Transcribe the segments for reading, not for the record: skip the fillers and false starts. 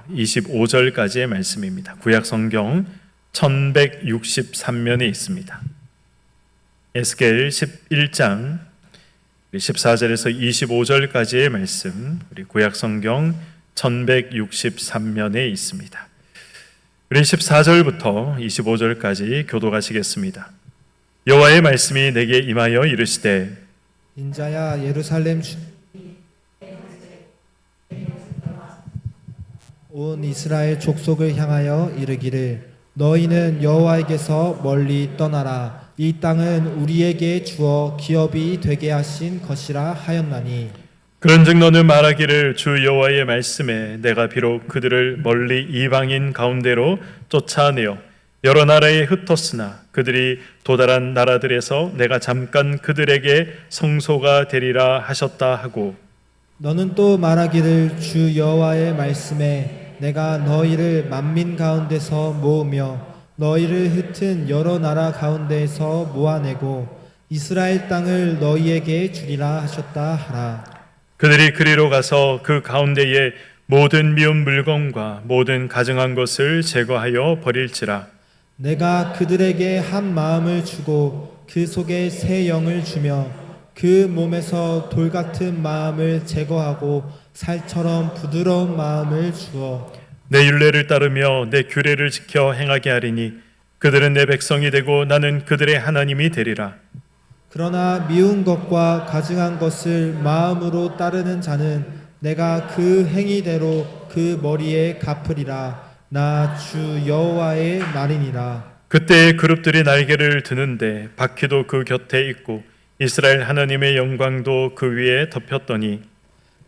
25절까지의 말씀입니다. 구약 성경 1163면에 있습니다. 에스겔 11장 14절에서 25절까지의 말씀, 우리 구약 성경 1163면에 있습니다. 우리 14절부터 25절까지 교독하시겠습니다. 여호와의 말씀이 내게 임하여 이르시되 인자야 예루살렘 온 이스라엘 족속을 향하여 이르기를 너희는 여호와에게서 멀리 떠나라. 이 땅은 우리에게 주어 기업이 되게 하신 것이라 하였나니 그런즉 너는 말하기를 주 여호와의 말씀에 내가 비록 그들을 멀리 이방인 가운데로 쫓아내어 여러 나라에 흩었으나 그들이 도달한 나라들에서 내가 잠깐 그들에게 성소가 되리라 하셨다 하고 너는 또 말하기를 주 여호와의 말씀에 내가 너희를 만민 가운데서 모으며 너희를 흩은 여러 나라 가운데에서 모아내고 이스라엘 땅을 너희에게 주리라 하셨다 하라. 그들이 그리로 가서 그 가운데에 모든 미운 물건과 모든 가증한 것을 제거하여 버릴지라. 내가 그들에게 한 마음을 주고 그 속에 새 영을 주며 그 몸에서 돌 같은 마음을 제거하고 살처럼 부드러운 마음을 주어 내 율례를 따르며 내 규례를 지켜 행하게 하리니 그들은 내 백성이 되고 나는 그들의 하나님이 되리라. 그러나 미운 것과 가증한 것을 마음으로 따르는 자는 내가 그 행위대로 그 머리에 갚으리라. 나 주 여호와의 말이니라. 그때의 그룹들이 날개를 드는데 바퀴도 그 곁에 있고 이스라엘 하나님의 영광도 그 위에 덮였더니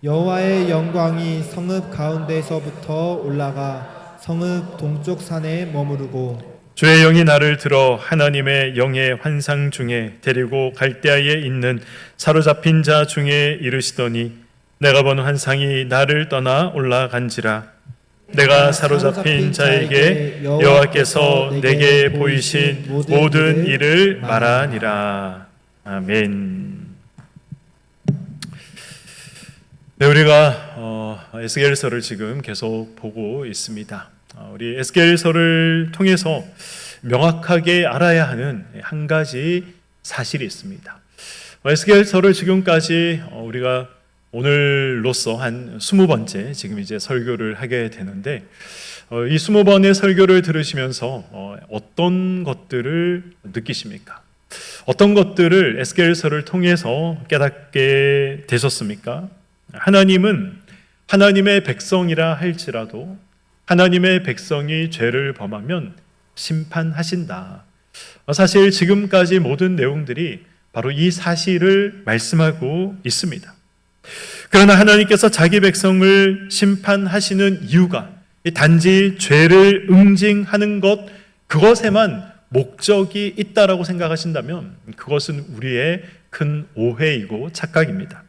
여호와의 영광이 성읍 가운데서부터 올라가 성읍 동쪽 산에 머무르고 주의 영이 나를 들어 하나님의 영의 환상 중에 데리고 갈대아에 있는 사로잡힌 자 중에 이르시더니 내가 본 환상이 나를 떠나 올라간지라. 내가 사로잡힌 자에게 여호와께서 내게 보이신 모든 일을 말하니라. 아멘. 네, 우리가 에스겔서를 지금 계속 보고 있습니다. 우리 에스겔서를 통해서 명확하게 알아야 하는 한 가지 사실이 있습니다. 에스겔서를 지금까지 우리가 오늘로써 한 20번째 지금 이제 설교를 하게 되는데 이 20번의 설교를 들으시면서 어떤 것들을 느끼십니까? 어떤 것들을 에스겔서를 통해서 깨닫게 되셨습니까? 하나님은 하나님의 백성이라 할지라도 하나님의 백성이 죄를 범하면 심판하신다. 사실 지금까지 모든 내용들이 바로 이 사실을 말씀하고 있습니다. 그러나 하나님께서 자기 백성을 심판하시는 이유가 단지 죄를 응징하는 것 그것에만 목적이 있다라고 생각하신다면 그것은 우리의 큰 오해이고 착각입니다.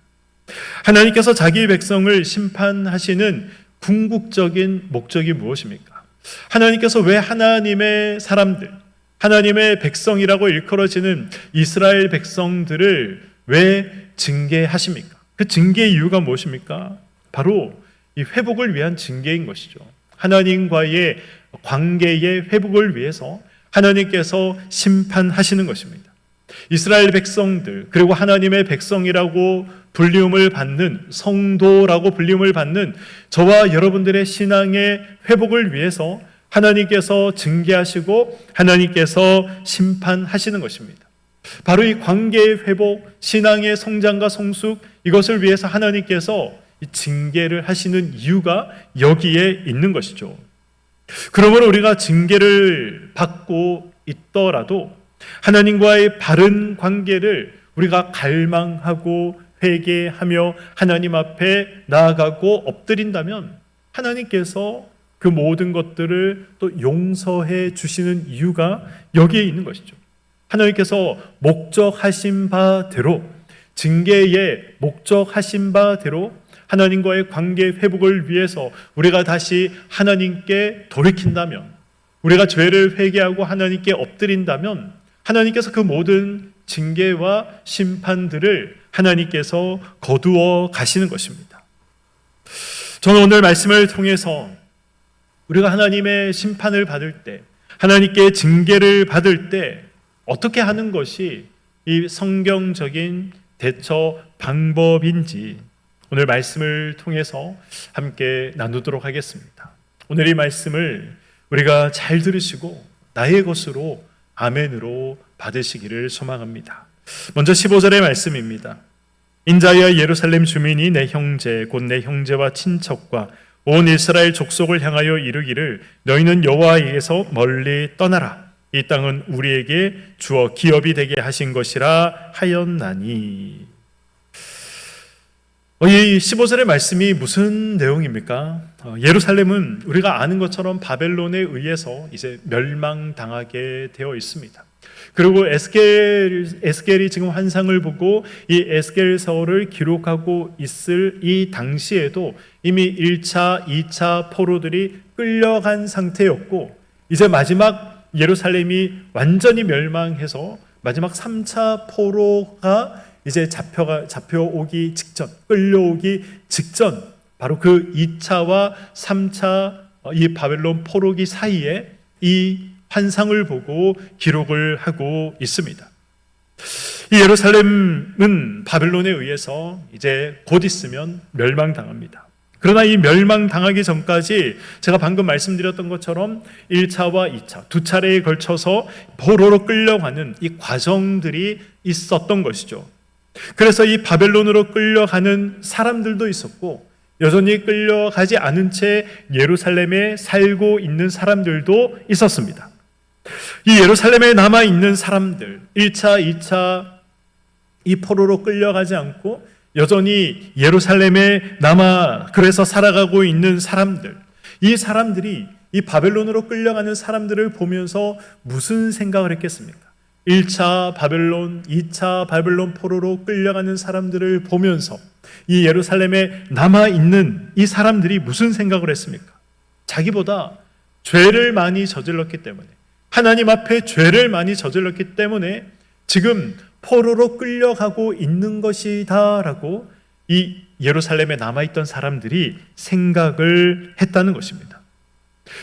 하나님께서 자기 백성을 심판하시는 궁극적인 목적이 무엇입니까? 하나님께서 왜 하나님의 사람들, 하나님의 백성이라고 일컬어지는 이스라엘 백성들을 왜 징계하십니까? 그 징계의 이유가 무엇입니까? 바로 이 회복을 위한 징계인 것이죠. 하나님과의 관계의 회복을 위해서 하나님께서 심판하시는 것입니다. 이스라엘 백성들 그리고 하나님의 백성이라고 불림을 받는 성도라고 불림을 받는 저와 여러분들의 신앙의 회복을 위해서 하나님께서 징계하시고 하나님께서 심판하시는 것입니다. 바로 이 관계의 회복, 신앙의 성장과 성숙 이것을 위해서 하나님께서 징계를 하시는 이유가 여기에 있는 것이죠. 그러므로 우리가 징계를 받고 있더라도 하나님과의 바른 관계를 우리가 갈망하고 회개하며 하나님 앞에 나아가고 엎드린다면 하나님께서 그 모든 것들을 또 용서해 주시는 이유가 여기에 있는 것이죠. 하나님께서 목적하신 바대로 징계에 목적하신 바대로 하나님과의 관계 회복을 위해서 우리가 다시 하나님께 돌이킨다면 우리가 죄를 회개하고 하나님께 엎드린다면 하나님께서 그 모든 징계와 심판들을 하나님께서 거두어 가시는 것입니다. 저는 오늘 말씀을 통해서 우리가 하나님의 심판을 받을 때, 하나님께 징계를 받을 때 어떻게 하는 것이 이 성경적인 대처 방법인지 오늘 말씀을 통해서 함께 나누도록 하겠습니다. 오늘 이 말씀을 우리가 잘 들으시고 나의 것으로 아멘으로 받으시기를 소망합니다. 먼저 15절의 말씀입니다. 인자야 예루살렘 주민이 내 형제 곧 내 형제와 친척과 온 이스라엘 족속을 향하여 이르기를 너희는 여호와에게서 멀리 떠나라. 이 땅은 우리에게 주어 기업이 되게 하신 것이라 하였나니. 이 15절의 말씀이 무슨 내용입니까? 예루살렘은 우리가 아는 것처럼 바벨론에 의해서 이제 멸망당하게 되어 있습니다. 그리고 에스겔이 지금 환상을 보고 이 에스겔서를 기록하고 있을 이 당시에도 이미 1차, 2차 포로들이 끌려간 상태였고 이제 마지막 예루살렘이 완전히 멸망해서 마지막 3차 포로가 이제 잡혀오기 직전, 끌려오기 직전, 바로 그 2차와 3차 이 바벨론 포로기 사이에 이 환상을 보고 기록을 하고 있습니다. 이 예루살렘은 바벨론에 의해서 이제 곧 있으면 멸망당합니다. 그러나 이 멸망당하기 전까지 제가 방금 말씀드렸던 것처럼 1차와 2차, 두 차례에 걸쳐서 포로로 끌려가는 이 과정들이 있었던 것이죠. 그래서 이 바벨론으로 끌려가는 사람들도 있었고 여전히 끌려가지 않은 채 예루살렘에 살고 있는 사람들도 있었습니다. 이 예루살렘에 남아있는 사람들, 1차, 2차 이 포로로 끌려가지 않고 여전히 예루살렘에 남아 그래서 살아가고 있는 사람들, 이 사람들이 이 바벨론으로 끌려가는 사람들을 보면서 무슨 생각을 했겠습니까? 1차 바벨론, 2차 바벨론 포로로 끌려가는 사람들을 보면서 이 예루살렘에 남아있는 이 사람들이 무슨 생각을 했습니까? 자기보다 죄를 많이 저질렀기 때문에, 하나님 앞에 죄를 많이 저질렀기 때문에 지금 포로로 끌려가고 있는 것이다 라고 이 예루살렘에 남아있던 사람들이 생각을 했다는 것입니다.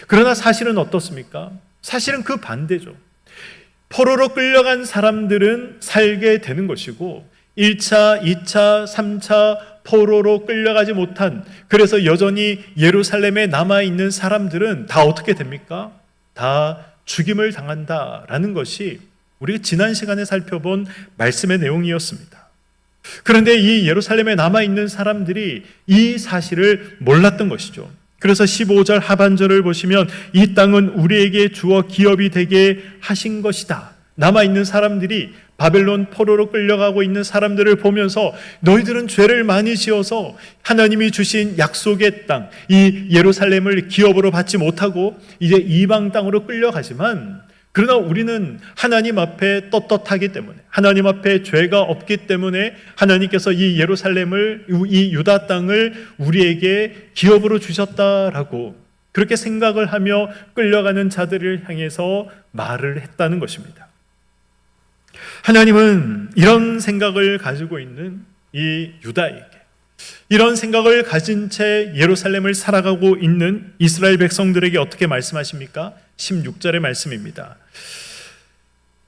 그러나 사실은 어떻습니까? 사실은 그 반대죠. 포로로 끌려간 사람들은 살게 되는 것이고 1차, 2차, 3차 포로로 끌려가지 못한, 그래서 여전히 예루살렘에 남아있는 사람들은 다 어떻게 됩니까? 다 죽임을 당한다라는 것이 우리가 지난 시간에 살펴본 말씀의 내용이었습니다. 그런데 이 예루살렘에 남아있는 사람들이 이 사실을 몰랐던 것이죠. 그래서 15절 하반절을 보시면 이 땅은 우리에게 주어 기업이 되게 하신 것이다. 남아있는 사람들이 바벨론 포로로 끌려가고 있는 사람들을 보면서 너희들은 죄를 많이 지어서 하나님이 주신 약속의 땅, 이 예루살렘을 기업으로 받지 못하고 이제 이방 땅으로 끌려가지만, 그러나 우리는 하나님 앞에 떳떳하기 때문에, 하나님 앞에 죄가 없기 때문에 하나님께서 이 예루살렘을, 이 유다 땅을 우리에게 기업으로 주셨다라고 그렇게 생각을 하며 끌려가는 자들을 향해서 말을 했다는 것입니다. 하나님은 이런 생각을 가지고 있는 이 유다에게, 이런 생각을 가진 채 예루살렘을 살아가고 있는 이스라엘 백성들에게 어떻게 말씀하십니까? 16절의 말씀입니다.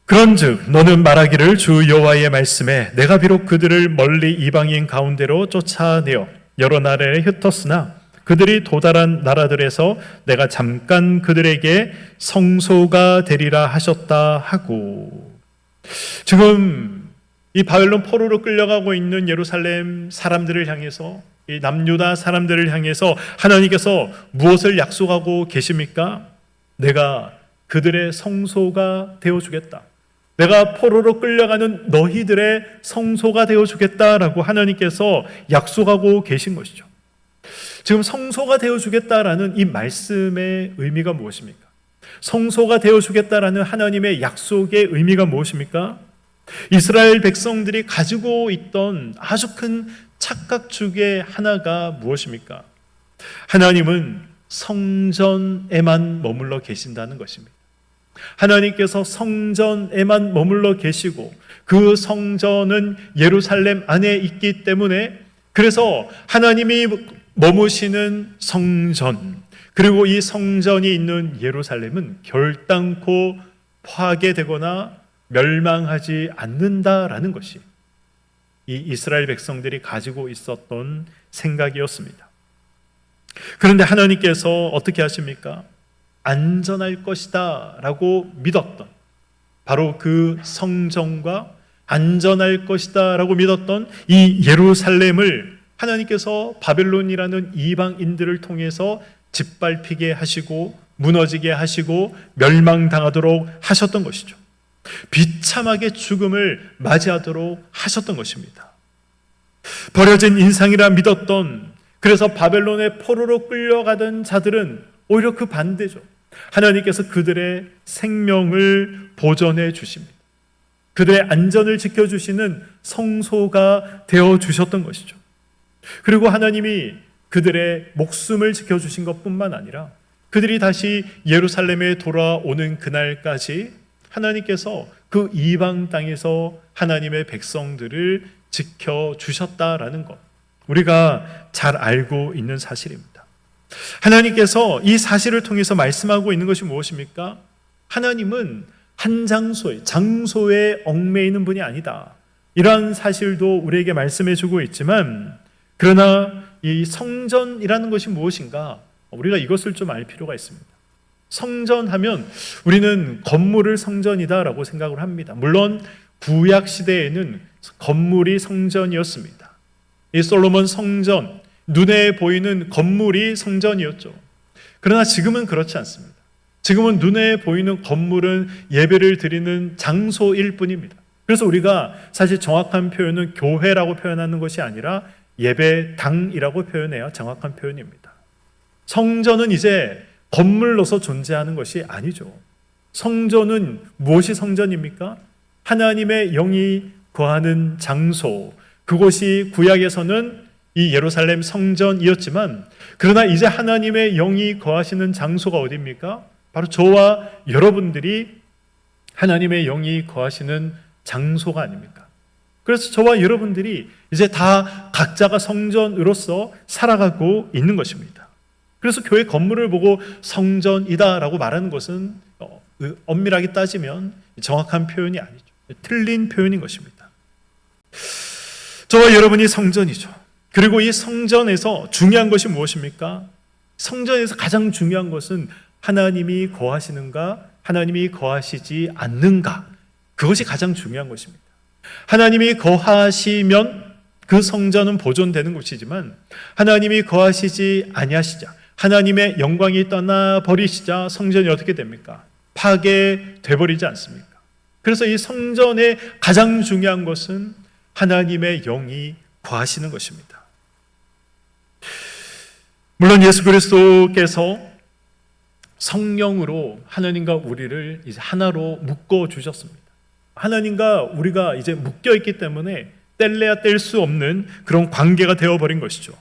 그런즉 너는 말하기를 주 여호와의 말씀에 내가 비록 그들을 멀리 이방인 가운데로 쫓아내어 여러 나라에 흩었으나 그들이 도달한 나라들에서 내가 잠깐 그들에게 성소가 되리라 하셨다 하고. 지금 이 바벨론 포로로 끌려가고 있는 예루살렘 사람들을 향해서, 이 남유다 사람들을 향해서 하나님께서 무엇을 약속하고 계십니까? 내가 그들의 성소가 되어주겠다. 내가 포로로 끌려가는 너희들의 성소가 되어주겠다라고 하나님께서 약속하고 계신 것이죠. 지금 성소가 되어주겠다라는 이 말씀의 의미가 무엇입니까? 성소가 되어주겠다라는 하나님의 약속의 의미가 무엇입니까? 이스라엘 백성들이 가지고 있던 아주 큰 착각 중에 하나가 무엇입니까? 하나님은 성전에만 머물러 계신다는 것입니다. 하나님께서 성전에만 머물러 계시고 그 성전은 예루살렘 안에 있기 때문에, 그래서 하나님이 머무시는 성전, 그리고 이 성전이 있는 예루살렘은 결단코 파괴되거나 멸망하지 않는다라는 것이 이 이스라엘 백성들이 가지고 있었던 생각이었습니다. 그런데 하나님께서 어떻게 하십니까? 안전할 것이다 라고 믿었던, 바로 그 성전과 안전할 것이다 라고 믿었던 이 예루살렘을 하나님께서 바벨론이라는 이방인들을 통해서 짓밟히게 하시고 무너지게 하시고 멸망당하도록 하셨던 것이죠. 비참하게 죽음을 맞이하도록 하셨던 것입니다. 버려진 인상이라 믿었던, 그래서 바벨론의 포로로 끌려가던 자들은 오히려 그 반대죠. 하나님께서 그들의 생명을 보존해 주십니다. 그들의 안전을 지켜주시는 성소가 되어주셨던 것이죠. 그리고 하나님이 그들의 목숨을 지켜주신 것뿐만 아니라 그들이 다시 예루살렘에 돌아오는 그날까지 하나님께서 그 이방 땅에서 하나님의 백성들을 지켜주셨다라는 것, 우리가 잘 알고 있는 사실입니다. 하나님께서 이 사실을 통해서 말씀하고 있는 것이 무엇입니까? 하나님은 한 장소에 얽매이는 분이 아니다. 이러한 사실도 우리에게 말씀해 주고 있지만, 그러나 이 성전이라는 것이 무엇인가? 우리가 이것을 좀 알 필요가 있습니다. 성전하면 우리는 건물을 성전이다라고 생각을 합니다. 물론 구약 시대에는 건물이 성전이었습니다. 이 솔로몬 성전, 눈에 보이는 건물이 성전이었죠. 그러나 지금은 그렇지 않습니다. 지금은 눈에 보이는 건물은 예배를 드리는 장소일 뿐입니다. 그래서 우리가 사실 정확한 표현은 교회라고 표현하는 것이 아니라 예배당이라고 표현해야 정확한 표현입니다. 성전은 이제 건물로서 존재하는 것이 아니죠. 성전은 무엇이 성전입니까? 하나님의 영이 거하는 장소, 그곳이 구약에서는 이 예루살렘 성전이었지만, 그러나 이제 하나님의 영이 거하시는 장소가 어디입니까? 바로 저와 여러분들이 하나님의 영이 거하시는 장소가 아닙니까? 그래서 저와 여러분들이 이제 다 각자가 성전으로서 살아가고 있는 것입니다. 그래서 교회 건물을 보고 성전이다라고 말하는 것은 엄밀하게 따지면 정확한 표현이 아니죠. 틀린 표현인 것입니다. 저와 여러분이 성전이죠. 그리고 이 성전에서 중요한 것이 무엇입니까? 성전에서 가장 중요한 것은 하나님이 거하시는가, 하나님이 거하시지 않는가, 그것이 가장 중요한 것입니다. 하나님이 거하시면 그 성전은 보존되는 것이지만, 하나님이 거하시지 아니하시자, 하나님의 영광이 떠나버리시자 성전이 어떻게 됩니까? 파괴돼 버리지 않습니까? 그래서 이 성전의 가장 중요한 것은 하나님의 영이 거하시는 것입니다. 물론 예수 그리스도께서 성령으로 하나님과 우리를 이제 하나로 묶어 주셨습니다. 하나님과 우리가 이제 묶여 있기 때문에 뗄래야 뗄 수 없는 그런 관계가 되어버린 것이죠.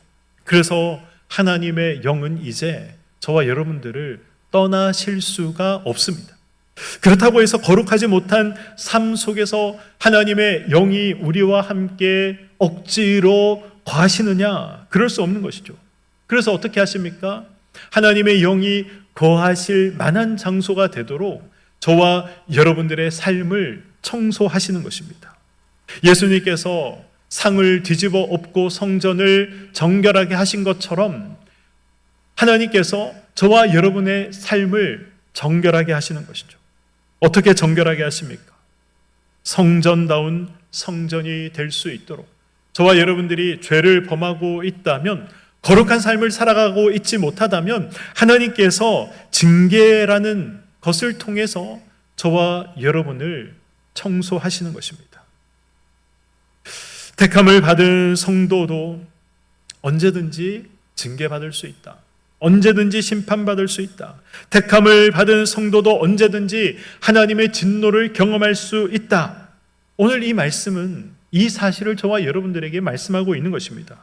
그래서 하나님의 영은 이제 저와 여러분들을 떠나실 수가 없습니다. 그렇다고 해서 거룩하지 못한 삶 속에서 하나님의 영이 우리와 함께 억지로 거하시느냐? 그럴 수 없는 것이죠. 그래서 어떻게 하십니까? 하나님의 영이 거하실 만한 장소가 되도록 저와 여러분들의 삶을 청소하시는 것입니다. 예수님께서 상을 뒤집어 엎고 성전을 정결하게 하신 것처럼 하나님께서 저와 여러분의 삶을 정결하게 하시는 것이죠. 어떻게 정결하게 하십니까? 성전다운 성전이 될 수 있도록 저와 여러분들이 죄를 범하고 있다면, 거룩한 삶을 살아가고 있지 못하다면 하나님께서 징계라는 것을 통해서 저와 여러분을 청소하시는 것입니다. 택함을 받은 성도도 언제든지 징계받을 수 있다. 언제든지 심판받을 수 있다. 택함을 받은 성도도 언제든지 하나님의 진노를 경험할 수 있다. 오늘 이 말씀은 이 사실을 저와 여러분들에게 말씀하고 있는 것입니다.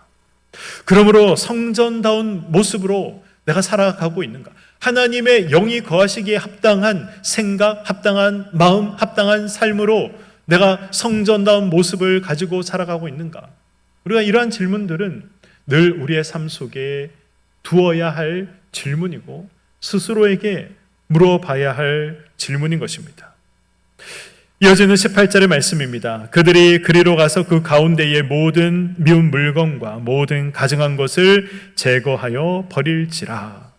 그러므로 성전다운 모습으로 내가 살아가고 있는가? 하나님의 영이 거하시기에 합당한 생각, 합당한 마음, 합당한 삶으로 내가 성전다운 모습을 가지고 살아가고 있는가? 우리가 이러한 질문들은 늘 우리의 삶 속에 두어야 할 질문이고 스스로에게 물어봐야 할 질문인 것입니다. 이어지는 18절의 말씀입니다. 그들이 그리로 가서 그 가운데의 모든 미운 물건과 모든 가증한 것을 제거하여 버릴지라.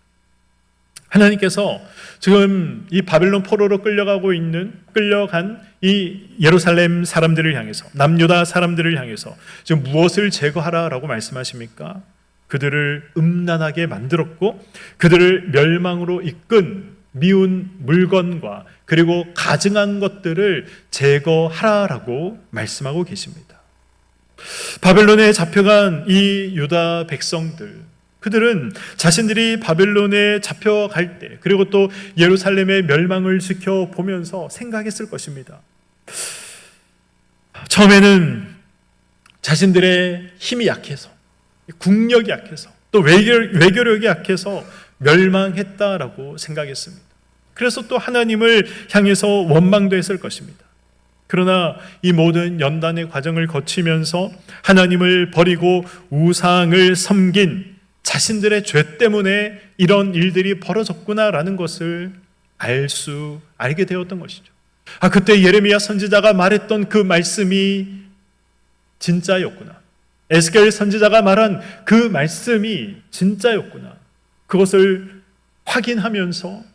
하나님께서 지금 이 바벨론 포로로 끌려간 이 예루살렘 사람들을 향해서, 남유다 사람들을 향해서 지금 무엇을 제거하라라고 말씀하십니까? 그들을 음란하게 만들었고 그들을 멸망으로 이끈 미운 물건과 그리고 가증한 것들을 제거하라라고 말씀하고 계십니다. 바벨론에 잡혀간 이 유다 백성들, 그들은 자신들이 바벨론에 잡혀갈 때 그리고 또 예루살렘의 멸망을 지켜보면서 생각했을 것입니다. 처음에는 자신들의 힘이 약해서, 국력이 약해서, 또 외교력이 약해서 멸망했다라고 생각했습니다. 그래서 또 하나님을 향해서 원망도 했을 것입니다. 그러나 이 모든 연단의 과정을 거치면서 하나님을 버리고 우상을 섬긴 자신들의 죄 때문에 이런 일들이 벌어졌구나라는 것을 알게 되었던 것이죠. 그때 예레미야 선지자가 말했던 그 말씀이 진짜였구나. 에스겔 선지자가 말한 그 말씀이 진짜였구나. 그것을 확인하면서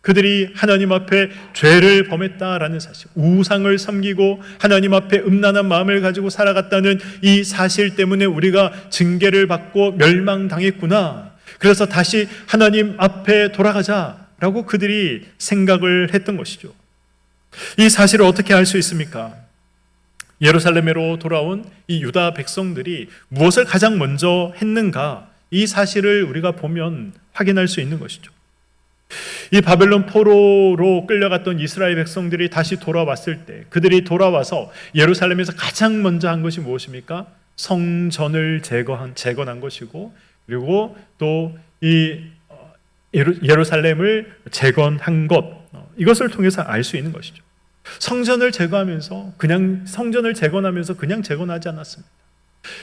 그들이 하나님 앞에 죄를 범했다라는 사실, 우상을 섬기고 하나님 앞에 음란한 마음을 가지고 살아갔다는 이 사실 때문에 우리가 징계를 받고 멸망당했구나. 그래서 다시 하나님 앞에 돌아가자라고 그들이 생각을 했던 것이죠. 이 사실을 어떻게 알 수 있습니까? 예루살렘으로 돌아온 이 유다 백성들이 무엇을 가장 먼저 했는가? 이 사실을 우리가 보면 확인할 수 있는 것이죠. 이 바벨론 포로로 끌려갔던 이스라엘 백성들이 다시 돌아왔을 때 그들이 돌아와서 예루살렘에서 가장 먼저 한 것이 무엇입니까? 성전을 재건한 것이고, 그리고 또 이 예루살렘을 재건한 것, 이것을 통해서 알 수 있는 것이죠. 성전을 재건하면서 그냥 재건하지 않았습니다.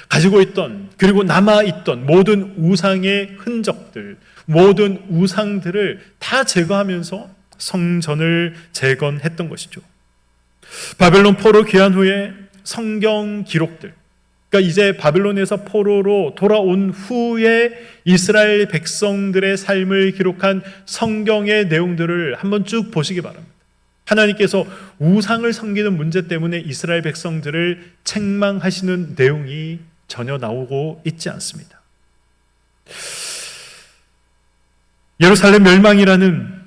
가지고 있던, 그리고 남아있던 모든 우상의 흔적들, 모든 우상들을 다 제거하면서 성전을 재건했던 것이죠. 바벨론 포로 귀환 후에 성경 기록들, 그러니까 이제 바벨론에서 포로로 돌아온 후에 이스라엘 백성들의 삶을 기록한 성경의 내용들을 한번 쭉 보시기 바랍니다. 하나님께서 우상을 섬기는 문제 때문에 이스라엘 백성들을 책망하시는 내용이 전혀 나오고 있지 않습니다. 예루살렘 멸망이라는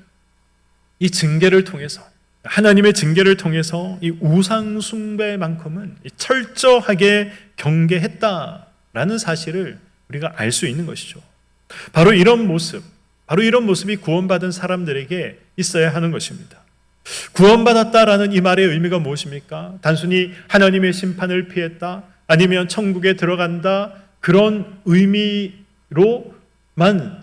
이 징계를 통해서, 하나님의 징계를 통해서 이 우상 숭배만큼은 철저하게 경계했다라는 사실을 우리가 알 수 있는 것이죠. 바로 이런 모습이 구원받은 사람들에게 있어야 하는 것입니다. 구원받았다라는 이 말의 의미가 무엇입니까? 단순히 하나님의 심판을 피했다, 아니면 천국에 들어간다, 그런 의미로만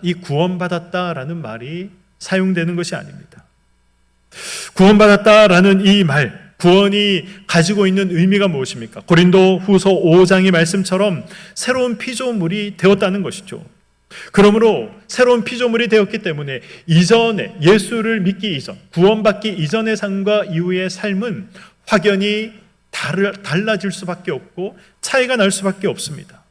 이 구원받았다라는 말이 사용되는 것이 아닙니다. 구원받았다라는 이 말, 구원이 가지고 있는 의미가 무엇입니까? 고린도 후서 5장의 말씀처럼 새로운 피조물이 되었다는 것이죠. 그러므로 새로운 피조물이 되었기 때문에 이전에, 예수를 믿기 이전, 구원받기 이전의 삶과 이후의 삶은 확연히 달라질 수밖에 없고 차이가 날 수밖에 없습니다.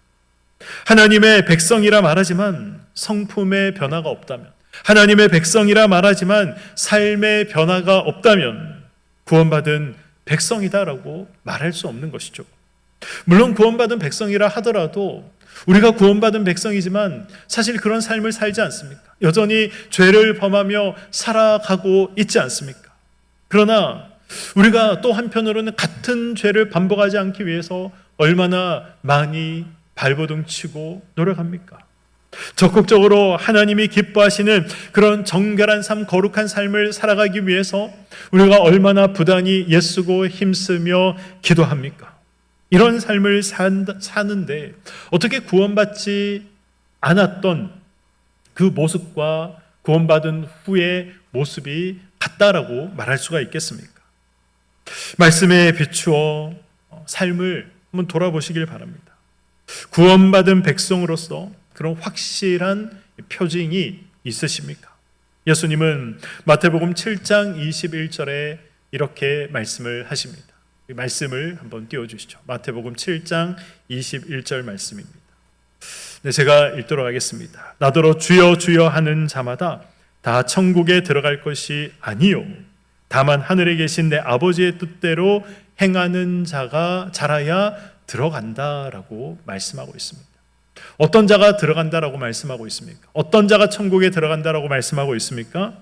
하나님의 백성이라 말하지만 성품의 변화가 없다면, 하나님의 백성이라 말하지만 삶의 변화가 없다면 구원받은 백성이다라고 말할 수 없는 것이죠. 물론 구원받은 백성이라 하더라도 우리가 구원받은 백성이지만 사실 그런 삶을 살지 않습니까? 여전히 죄를 범하며 살아가고 있지 않습니까? 그러나 우리가 또 한편으로는 같은 죄를 반복하지 않기 위해서 얼마나 많이 발버둥치고 노력합니까? 적극적으로 하나님이 기뻐하시는 그런 정결한 삶, 거룩한 삶을 살아가기 위해서 우리가 얼마나 부단히 애쓰고 힘쓰며 기도합니까? 이런 삶을 사는데 어떻게 구원받지 않았던 그 모습과 구원받은 후의 모습이 같다라고 말할 수가 있겠습니까? 말씀에 비추어 삶을 한번 돌아보시길 바랍니다. 구원받은 백성으로서 그런 확실한 표징이 있으십니까? 예수님은 마태복음 7장 21절에 이렇게 말씀을 하십니다. 이 말씀을 한번 띄워주시죠. 마태복음 7장 21절 말씀입니다. 네, 제가 읽도록 하겠습니다. 나더러 주여 주여 하는 자마다 다 천국에 들어갈 것이 아니요 다만 하늘에 계신 내 아버지의 뜻대로 행하는 자가 자라야 들어간다라고 말씀하고 있습니다. 어떤 자가 들어간다라고 말씀하고 있습니까? 어떤 자가 천국에 들어간다라고 말씀하고 있습니까?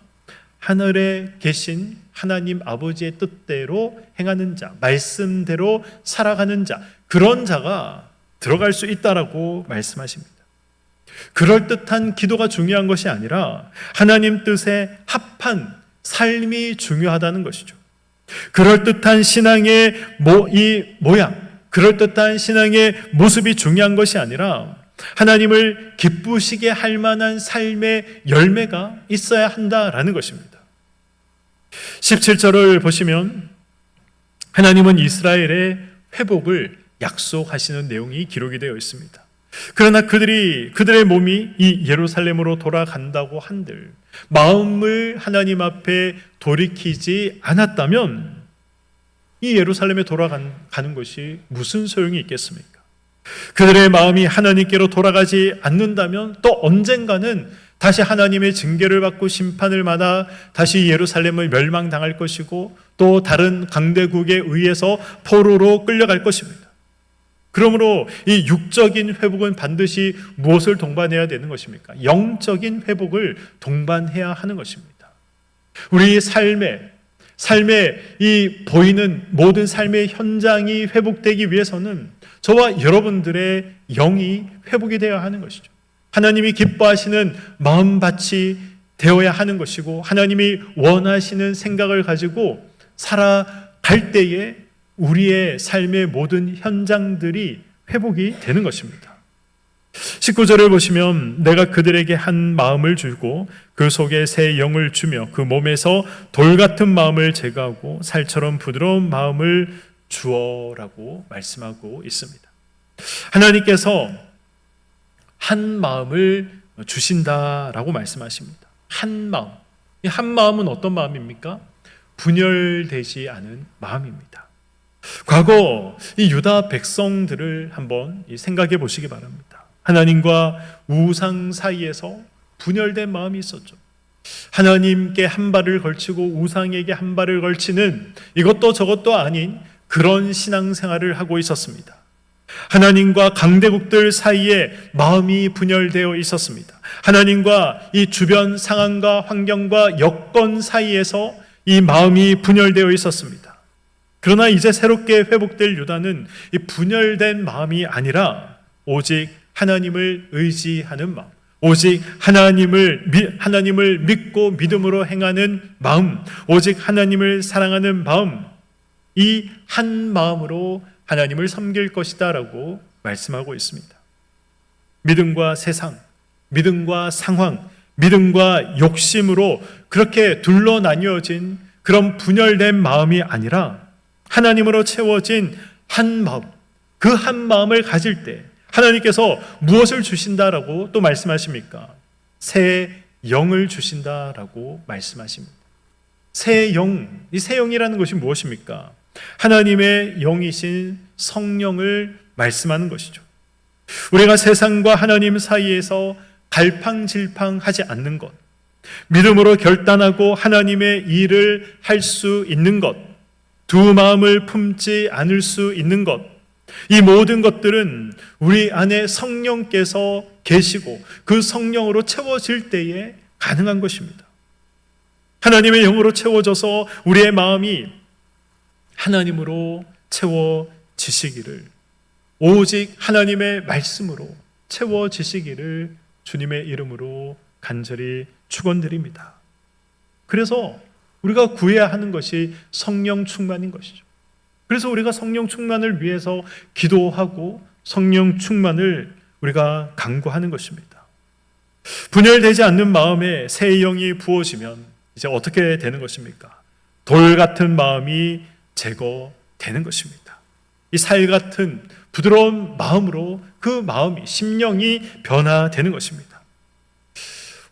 하늘에 계신 하나님 아버지의 뜻대로 행하는 자, 말씀대로 살아가는 자, 그런 자가 들어갈 수 있다라고 말씀하십니다. 그럴듯한 기도가 중요한 것이 아니라 하나님 뜻에 합한 삶이 중요하다는 것이죠. 그럴듯한 신앙의 이 모양, 그럴듯한 신앙의 모습이 중요한 것이 아니라 하나님을 기쁘시게 할 만한 삶의 열매가 있어야 한다라는 것입니다. 17절을 보시면 하나님은 이스라엘의 회복을 약속하시는 내용이 기록이 되어 있습니다. 그러나 그들의 몸이 이 예루살렘으로 돌아간다고 한들 마음을 하나님 앞에 돌이키지 않았다면 이 예루살렘에 돌아가는 것이 무슨 소용이 있겠습니까? 그들의 마음이 하나님께로 돌아가지 않는다면 또 언젠가는 다시 하나님의 징계를 받고 심판을 받아 다시 예루살렘을 멸망당할 것이고 또 다른 강대국에 의해서 포로로 끌려갈 것입니다. 그러므로 이 육적인 회복은 반드시 무엇을 동반해야 되는 것입니까? 영적인 회복을 동반해야 하는 것입니다. 우리 삶의 이 보이는 모든 삶의 현장이 회복되기 위해서는 저와 여러분들의 영이 회복이 되어야 하는 것이죠. 하나님이 기뻐하시는 마음밭이 되어야 하는 것이고 하나님이 원하시는 생각을 가지고 살아갈 때에 우리의 삶의 모든 현장들이 회복이 되는 것입니다. 19절을 보시면 내가 그들에게 한 마음을 주고 그 속에 새 영을 주며 그 몸에서 돌 같은 마음을 제거하고 살처럼 부드러운 마음을 주어라고 말씀하고 있습니다. 하나님께서 한 마음을 주신다라고 말씀하십니다. 한 마음. 이 한 마음은 어떤 마음입니까? 분열되지 않은 마음입니다. 과거 이 유다 백성들을 한번 생각해 보시기 바랍니다. 하나님과 우상 사이에서 분열된 마음이 있었죠. 하나님께 한 발을 걸치고 우상에게 한 발을 걸치는 이것도 저것도 아닌 그런 신앙생활을 하고 있었습니다. 하나님과 강대국들 사이에 마음이 분열되어 있었습니다. 하나님과 이 주변 상황과 환경과 여건 사이에서 이 마음이 분열되어 있었습니다. 그러나 이제 새롭게 회복될 유다는 이 분열된 마음이 아니라 오직 하나님을 의지하는 마음, 오직 하나님을 믿고 믿음으로 행하는 마음, 오직 하나님을 사랑하는 마음, 이 한 마음으로 하나님을 섬길 것이다 라고 말씀하고 있습니다. 믿음과 세상, 믿음과 상황, 믿음과 욕심으로 그렇게 둘러 나뉘어진 그런 분열된 마음이 아니라 하나님으로 채워진 한 마음, 그 한 마음을 가질 때 하나님께서 무엇을 주신다라고 또 말씀하십니까? 새 영을 주신다라고 말씀하십니다. 새 영, 이 새 영이라는 것이 무엇입니까? 하나님의 영이신 성령을 말씀하는 것이죠. 우리가 세상과 하나님 사이에서 갈팡질팡하지 않는 것, 믿음으로 결단하고 하나님의 일을 할 수 있는 것, 두 마음을 품지 않을 수 있는 것, 이 모든 것들은 우리 안에 성령께서 계시고 그 성령으로 채워질 때에 가능한 것입니다. 하나님의 영으로 채워져서 우리의 마음이 하나님으로 채워지시기를, 오직 하나님의 말씀으로 채워지시기를 주님의 이름으로 간절히 축원드립니다. 그래서 우리가 구해야 하는 것이 성령 충만인 것이죠. 그래서 우리가 성령 충만을 위해서 기도하고 성령 충만을 우리가 간구하는 것입니다. 분열되지 않는 마음에 새 영이 부어지면 이제 어떻게 되는 것입니까? 돌 같은 마음이 제거되는 것입니다. 이 살 같은 부드러운 마음으로 그 마음이, 심령이 변화되는 것입니다.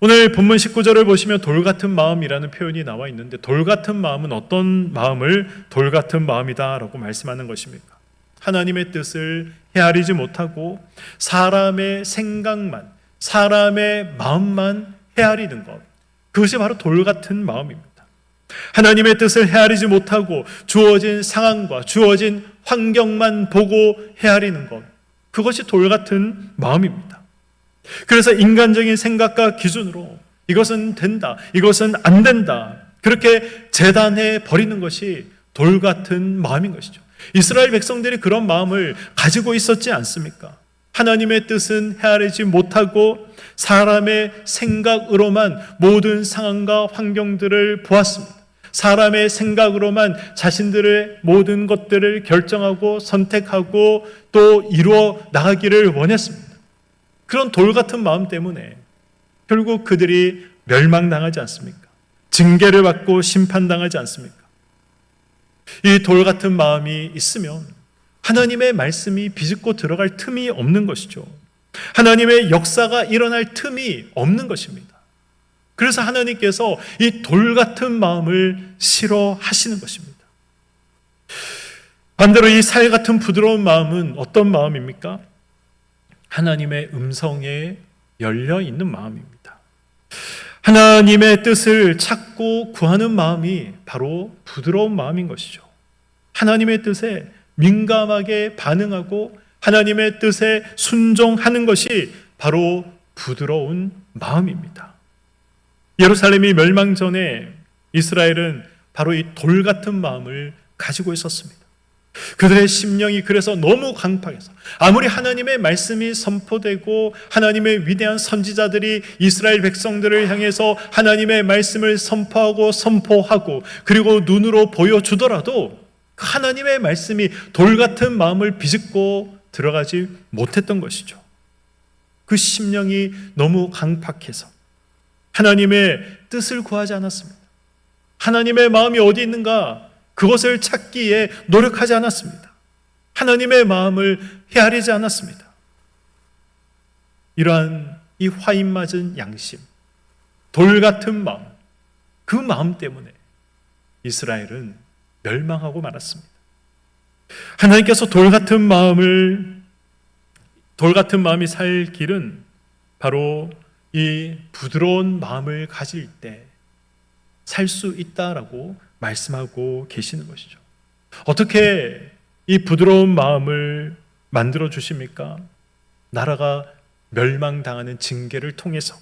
오늘 본문 19절을 보시면 돌 같은 마음이라는 표현이 나와 있는데, 돌 같은 마음은 어떤 마음을 돌 같은 마음이다라고 말씀하는 것입니까? 하나님의 뜻을 헤아리지 못하고 사람의 생각만, 사람의 마음만 헤아리는 것, 그것이 바로 돌 같은 마음입니다. 하나님의 뜻을 헤아리지 못하고 주어진 상황과 주어진 환경만 보고 헤아리는 것, 그것이 돌 같은 마음입니다. 그래서 인간적인 생각과 기준으로 이것은 된다, 이것은 안 된다, 그렇게 재단해 버리는 것이 돌 같은 마음인 것이죠. 이스라엘 백성들이 그런 마음을 가지고 있었지 않습니까? 하나님의 뜻은 헤아리지 못하고 사람의 생각으로만 모든 상황과 환경들을 보았습니다. 사람의 생각으로만 자신들의 모든 것들을 결정하고 선택하고 또 이루어 나가기를 원했습니다. 그런 돌 같은 마음 때문에 결국 그들이 멸망당하지 않습니까? 징계를 받고 심판당하지 않습니까? 이 돌 같은 마음이 있으면 하나님의 말씀이 비집고 들어갈 틈이 없는 것이죠. 하나님의 역사가 일어날 틈이 없는 것입니다. 그래서 하나님께서 이 돌 같은 마음을 싫어하시는 것입니다. 반대로 이 살 같은 부드러운 마음은 어떤 마음입니까? 하나님의 음성에 열려 있는 마음입니다. 하나님의 뜻을 찾고 구하는 마음이 바로 부드러운 마음인 것이죠. 하나님의 뜻에 민감하게 반응하고 하나님의 뜻에 순종하는 것이 바로 부드러운 마음입니다. 예루살렘이 멸망 전에 이스라엘은 바로 이 돌 같은 마음을 가지고 있었습니다. 그들의 심령이 그래서 너무 강팍해서 아무리 하나님의 말씀이 선포되고 하나님의 위대한 선지자들이 이스라엘 백성들을 향해서 하나님의 말씀을 선포하고 그리고 눈으로 보여주더라도 하나님의 말씀이 돌 같은 마음을 비집고 들어가지 못했던 것이죠. 그 심령이 너무 강팍해서 하나님의 뜻을 구하지 않았습니다. 하나님의 마음이 어디 있는가 그것을 찾기에 노력하지 않았습니다. 하나님의 마음을 헤아리지 않았습니다. 이러한 이 화인 맞은 양심, 돌 같은 마음, 그 마음 때문에 이스라엘은 멸망하고 말았습니다. 하나님께서 돌 같은 마음이 살 길은 바로 이 부드러운 마음을 가질 때 살 수 있다라고 말씀하고 계시는 것이죠. 어떻게 이 부드러운 마음을 만들어 주십니까? 나라가 멸망당하는 징계를 통해서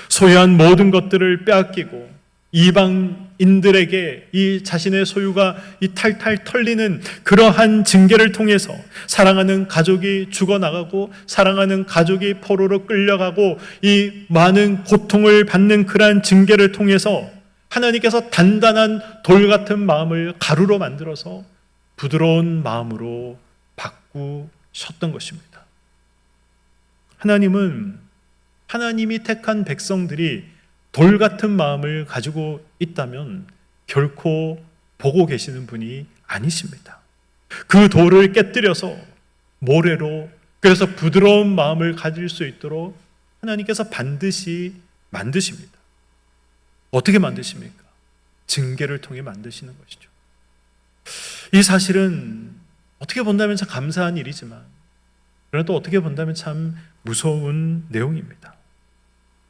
소유한 모든 것들을 빼앗기고 이방인들에게 이 자신의 소유가 이 탈탈 털리는 그러한 징계를 통해서 사랑하는 가족이 죽어나가고 사랑하는 가족이 포로로 끌려가고 이 많은 고통을 받는 그러한 징계를 통해서 하나님께서 단단한 돌 같은 마음을 가루로 만들어서 부드러운 마음으로 바꾸셨던 것입니다. 하나님은 하나님이 택한 백성들이 돌 같은 마음을 가지고 있다면 결코 보고 계시는 분이 아니십니다. 그 돌을 깨뜨려서 모래로, 그래서 부드러운 마음을 가질 수 있도록 하나님께서 반드시 만드십니다. 어떻게 만드십니까? 징계를 통해 만드시는 것이죠. 이 사실은 어떻게 본다면 참 감사한 일이지만 그러나 또 어떻게 본다면 참 무서운 내용입니다.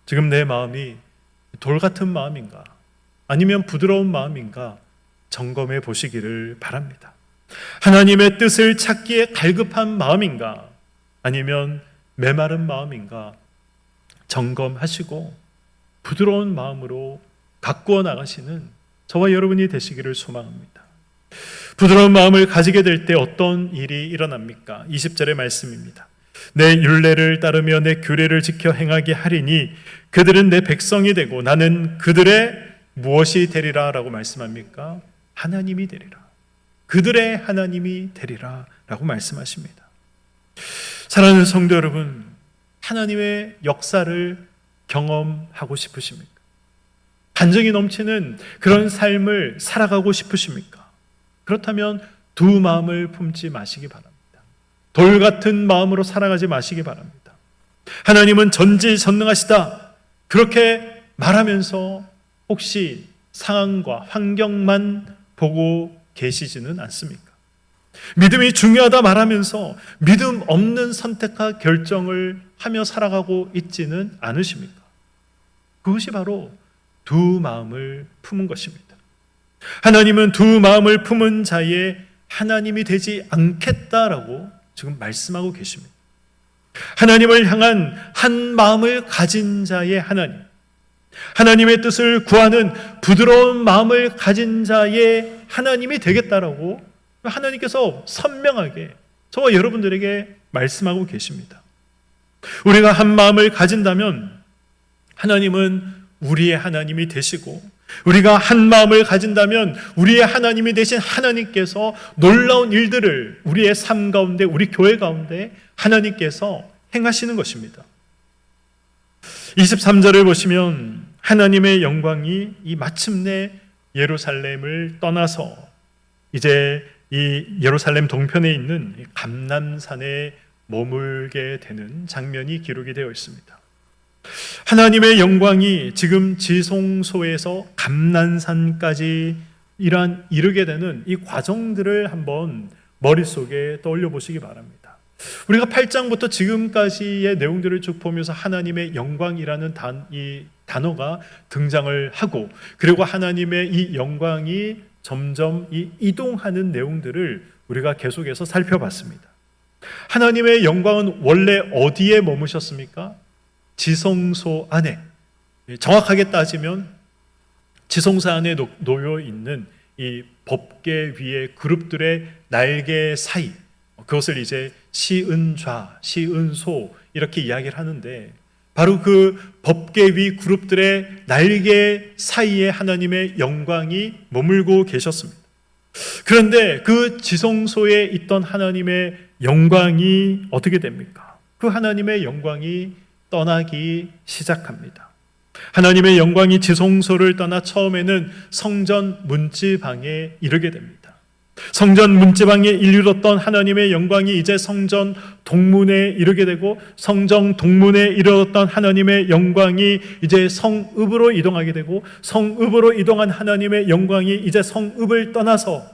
지금 내 마음이 돌 같은 마음인가 아니면 부드러운 마음인가 점검해 보시기를 바랍니다. 하나님의 뜻을 찾기에 갈급한 마음인가 아니면 메마른 마음인가 점검하시고 부드러운 마음으로 가꾸어 나가시는 저와 여러분이 되시기를 소망합니다. 부드러운 마음을 가지게 될 때 어떤 일이 일어납니까? 20절의 말씀입니다. 내 율례를 따르며 내 규례를 지켜 행하게 하리니 그들은 내 백성이 되고 나는 그들의 무엇이 되리라 라고 말씀합니까? 하나님이 되리라. 그들의 하나님이 되리라 라고 말씀하십니다. 사랑하는 성도 여러분, 하나님의 역사를 경험하고 싶으십니까? 간증이 넘치는 그런 삶을 살아가고 싶으십니까? 그렇다면 두 마음을 품지 마시기 바랍니다. 돌 같은 마음으로 살아가지 마시기 바랍니다. 하나님은 전지전능하시다. 그렇게 말하면서 혹시 상황과 환경만 보고 계시지는 않습니까? 믿음이 중요하다 말하면서 믿음 없는 선택과 결정을 하며 살아가고 있지는 않으십니까? 그것이 바로 두 마음을 품은 것입니다. 하나님은 두 마음을 품은 자의 하나님이 되지 않겠다라고 지금 말씀하고 계십니다. 하나님을 향한 한 마음을 가진 자의 하나님, 하나님의 뜻을 구하는 부드러운 마음을 가진 자의 하나님이 되겠다라고 하나님께서 선명하게 저와 여러분들에게 말씀하고 계십니다. 우리가 한 마음을 가진다면 하나님은 우리의 하나님이 되시고, 우리가 한 마음을 가진다면 우리의 하나님이 되신 하나님께서 놀라운 일들을 우리의 삶 가운데, 우리 교회 가운데 하나님께서 행하시는 것입니다. 23절을 보시면 하나님의 영광이 이 마침내 예루살렘을 떠나서 이제 이 예루살렘 동편에 있는 감람산에 머물게 되는 장면이 기록이 되어 있습니다. 하나님의 영광이 지금 지성소에서 감람산까지 이르게 되는 이 과정들을 한번 머릿속에 떠올려 보시기 바랍니다. 우리가 8장부터 지금까지의 내용들을 쭉 보면서 하나님의 영광이라는 이 단어가 등장을 하고, 그리고 하나님의 이 영광이 점점 이동하는 내용들을 우리가 계속해서 살펴봤습니다. 하나님의 영광은 원래 어디에 머무셨습니까? 지성소 안에, 정확하게 따지면 지성소 안에 놓여 있는 이 법궤 위의 그룹들의 날개 사이, 그것을 이제 시은좌, 시은소 이렇게 이야기를 하는데, 바로 그 법궤 위 그룹들의 날개 사이에 하나님의 영광이 머물고 계셨습니다. 그런데 그 지성소에 있던 하나님의 영광이 어떻게 됩니까? 그 하나님의 영광이 떠나기 시작합니다. 하나님의 영광이 지성소를 떠나 처음에는 성전 문지방에 이르게 됩니다. 성전 문지방에 이르렀던 하나님의 영광이 이제 성전 동문에 이르게 되고, 성전 동문에 이르렀던 하나님의 영광이 이제 성읍으로 이동하게 되고, 성읍으로 이동한 하나님의 영광이 이제 성읍을 떠나서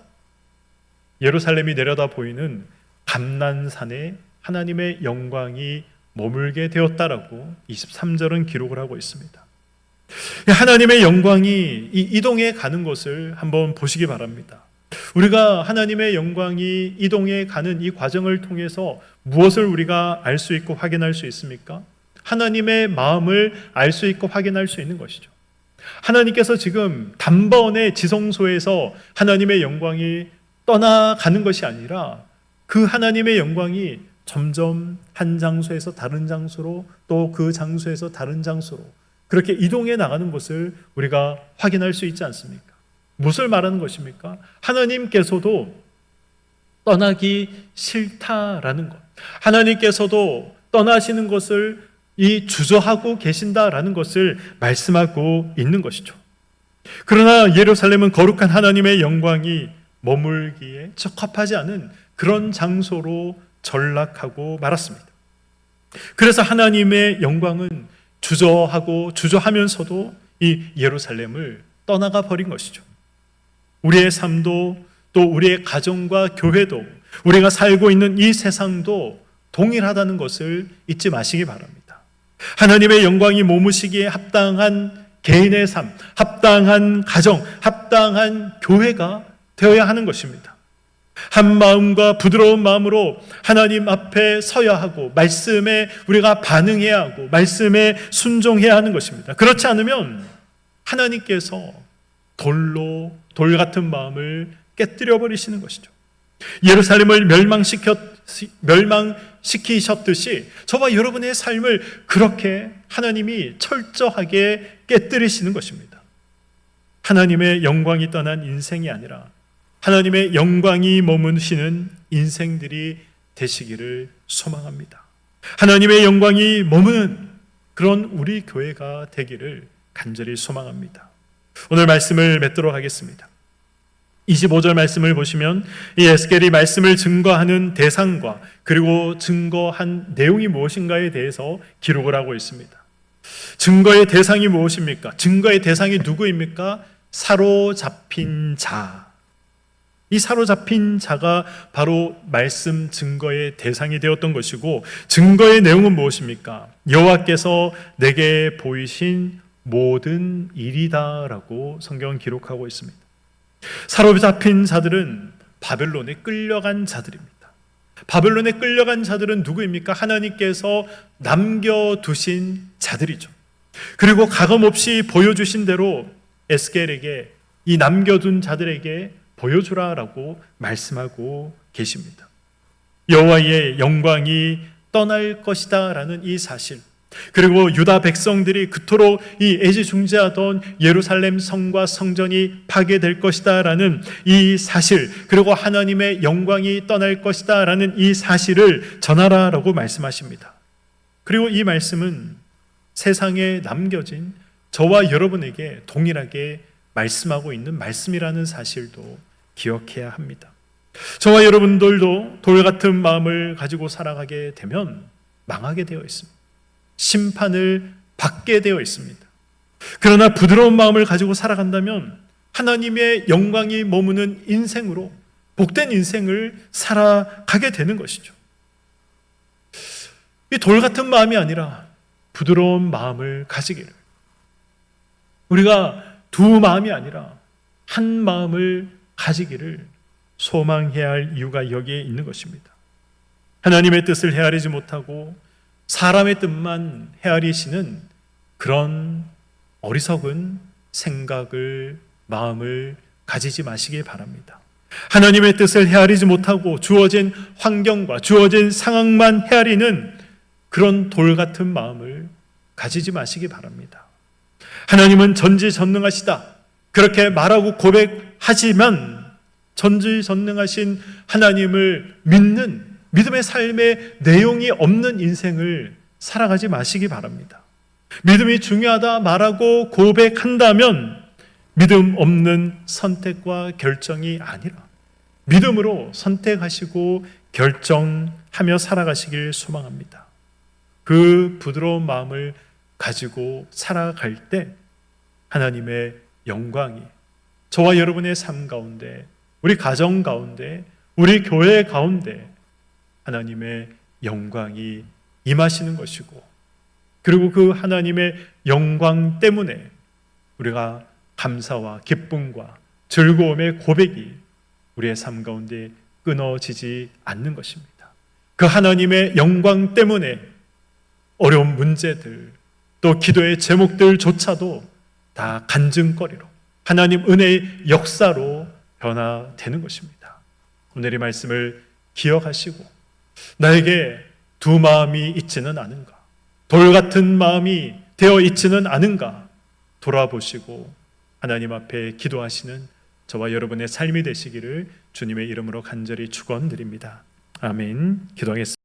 예루살렘이 내려다 보이는 감람산에 하나님의 영광이 머물게 되었다라고 23절은 기록을 하고 있습니다. 하나님의 영광이 이동해 가는 것을 한번 보시기 바랍니다. 우리가 하나님의 영광이 이동해 가는 이 과정을 통해서 무엇을 우리가 알 수 있고 확인할 수 있습니까? 하나님의 마음을 알 수 있고 확인할 수 있는 것이죠. 하나님께서 지금 단번에 지성소에서 하나님의 영광이 떠나가는 것이 아니라 그 하나님의 영광이 점점 한 장소에서 다른 장소로, 또 그 장소에서 다른 장소로 그렇게 이동해 나가는 것을 우리가 확인할 수 있지 않습니까? 무엇을 말하는 것입니까? 하나님께서도 떠나기 싫다라는 것, 하나님께서도 떠나시는 것을 주저하고 계신다라는 것을 말씀하고 있는 것이죠. 그러나 예루살렘은 거룩한 하나님의 영광이 머물기에 적합하지 않은 그런 장소로 전락하고 말았습니다. 그래서 하나님의 영광은 주저하면서도 이 예루살렘을 떠나가 버린 것이죠. 우리의 삶도, 또 우리의 가정과 교회도, 우리가 살고 있는 이 세상도 동일하다는 것을 잊지 마시기 바랍니다. 하나님의 영광이 머무시기에 합당한 개인의 삶, 합당한 가정, 합당한 교회가 되어야 하는 것입니다. 한 마음과 부드러운 마음으로 하나님 앞에 서야 하고, 말씀에 우리가 반응해야 하고, 말씀에 순종해야 하는 것입니다. 그렇지 않으면 하나님께서 돌 같은 마음을 깨뜨려 버리시는 것이죠. 예루살렘을 멸망시키셨듯이 저와 여러분의 삶을 그렇게 하나님이 철저하게 깨뜨리시는 것입니다. 하나님의 영광이 떠난 인생이 아니라 하나님의 영광이 머무시는 인생들이 되시기를 소망합니다. 하나님의 영광이 머무는 그런 우리 교회가 되기를 간절히 소망합니다. 오늘 말씀을 맺도록 하겠습니다. 25절 말씀을 보시면 이 에스겔이 말씀을 증거하는 대상과 그리고 증거한 내용이 무엇인가에 대해서 기록을 하고 있습니다. 증거의 대상이 무엇입니까? 증거의 대상이 누구입니까? 사로잡힌 자. 이 사로잡힌 자가 바로 말씀 증거의 대상이 되었던 것이고, 증거의 내용은 무엇입니까? 여호와께서 내게 보이신 모든 일이다라고 성경은 기록하고 있습니다. 사로잡힌 자들은 바벨론에 끌려간 자들입니다. 바벨론에 끌려간 자들은 누구입니까? 하나님께서 남겨두신 자들이죠. 그리고 가감없이 보여주신 대로 에스겔에게 이 남겨둔 자들에게 보여주라라고 말씀하고 계십니다. 여호와의 영광이 떠날 것이다라는 이 사실, 그리고 유다 백성들이 그토록 이 애지중지하던 예루살렘 성과 성전이 파괴될 것이다라는 이 사실, 그리고 하나님의 영광이 떠날 것이다라는 이 사실을 전하라라고 말씀하십니다. 그리고 이 말씀은 세상에 남겨진 저와 여러분에게 동일하게 말씀하고 있는 말씀이라는 사실도 기억해야 합니다. 저와 여러분들도 돌 같은 마음을 가지고 살아가게 되면 망하게 되어 있습니다. 심판을 받게 되어 있습니다. 그러나 부드러운 마음을 가지고 살아간다면 하나님의 영광이 머무는 인생으로, 복된 인생을 살아가게 되는 것이죠. 이 돌 같은 마음이 아니라 부드러운 마음을 가지기를, 우리가 두 마음이 아니라 한 마음을 가지기를 소망해야 할 이유가 여기에 있는 것입니다. 하나님의 뜻을 헤아리지 못하고 사람의 뜻만 헤아리시는 그런 어리석은 생각을, 마음을 가지지 마시기 바랍니다. 하나님의 뜻을 헤아리지 못하고 주어진 환경과 주어진 상황만 헤아리는 그런 돌 같은 마음을 가지지 마시기 바랍니다. 하나님은 전지전능하시다, 그렇게 말하고 고백하지만 전지전능하신 하나님을 믿는 믿음의 삶의 내용이 없는 인생을 살아가지 마시기 바랍니다. 믿음이 중요하다 말하고 고백한다면 믿음 없는 선택과 결정이 아니라 믿음으로 선택하시고 결정하며 살아가시길 소망합니다. 그 부드러운 마음을 가지고 살아갈 때 하나님의 영광이 저와 여러분의 삶 가운데, 우리 가정 가운데, 우리 교회 가운데 하나님의 영광이 임하시는 것이고, 그리고 그 하나님의 영광 때문에 우리가 감사와 기쁨과 즐거움의 고백이 우리의 삶 가운데 끊어지지 않는 것입니다. 그 하나님의 영광 때문에 어려운 문제들, 또 기도의 제목들조차도 다 간증거리로 하나님 은혜의 역사로 변화되는 것입니다. 오늘 이 말씀을 기억하시고 나에게 두 마음이 있지는 않은가, 돌 같은 마음이 되어 있지는 않은가 돌아보시고 하나님 앞에 기도하시는 저와 여러분의 삶이 되시기를 주님의 이름으로 간절히 축원드립니다. 아멘. 기도하겠습니다.